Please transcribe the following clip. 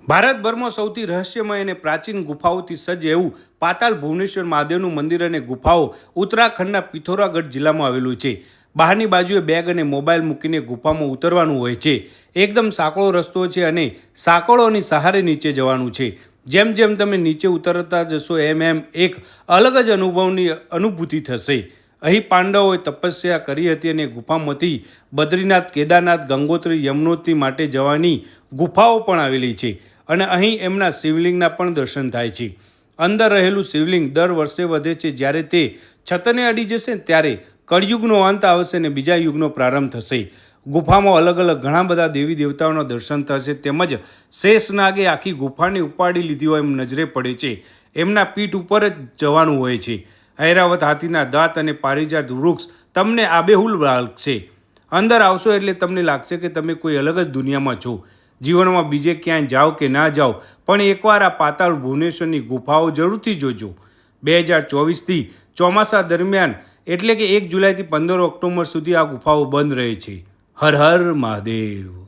ભારતભરમાં સૌથી રહસ્યમય અને પ્રાચીન ગુફાઓથી સજ્જ એવું પાતાલ ભુવનેશ્વર મહાદેવનું મંદિર અને ગુફાઓ ઉત્તરાખંડના પિથોરાગઢ જિલ્લામાં આવેલું છે. બહારની બાજુએ બેગ અને મોબાઈલ મૂકીને ગુફામાં ઉતરવાનું હોય છે. એકદમ સાંકડો રસ્તો છે અને સાંકળોની સહારે નીચે જવાનું છે. જેમ જેમ તમે નીચે ઉતરતા જશો એમ એમ એક અલગ જ અનુભૂતિ થશે. અહીં પાંડવોએ તપસ્યા કરી હતી અને ગુફામાંથી બદ્રીનાથ, કેદારનાથ, ગંગોત્રી, યમનોત્રી માટે જવાની ગુફાઓ પણ આવેલી છે અને અહીં એમના શિવલિંગના પણ દર્શન થાય છે. અંદર રહેલું શિવલિંગ દર વર્ષે વધે છે. જ્યારે તે છતને અડી જશે ત્યારે કળયુગનો અંત આવશે અને બીજા યુગનો પ્રારંભ થશે. ગુફામાં અલગ અલગ ઘણા બધા દેવી દેવતાઓના દર્શન થશે તેમજ શેષનાગે આખી ગુફાને ઉપાડી લીધી હોય એમ નજરે પડે છે. એમના પીઠ ઉપર જ જવાનું હોય છે. ઐરાવત હાથીના દાંત અને પારિજાત વૃક્ષ તમને આબેહૂલ લાગશે. અંદર આવશો એટલે તમને લાગશે કે તમે કોઈ અલગ જ દુનિયામાં છો. જીવનમાં બીજે ક્યાંય જાઓ કે ના જાઓ પણ એકવાર આ પાતાળ ભુવનેશ્વરની ગુફાઓ જરૂરથી જોજો. 2024થી ચોમાસા દરમિયાન એટલે કે 1 જુલાઈથી 15 ઓક્ટોબર સુધી આ ગુફાઓ બંધ રહે છે. હર હર મહાદેવ.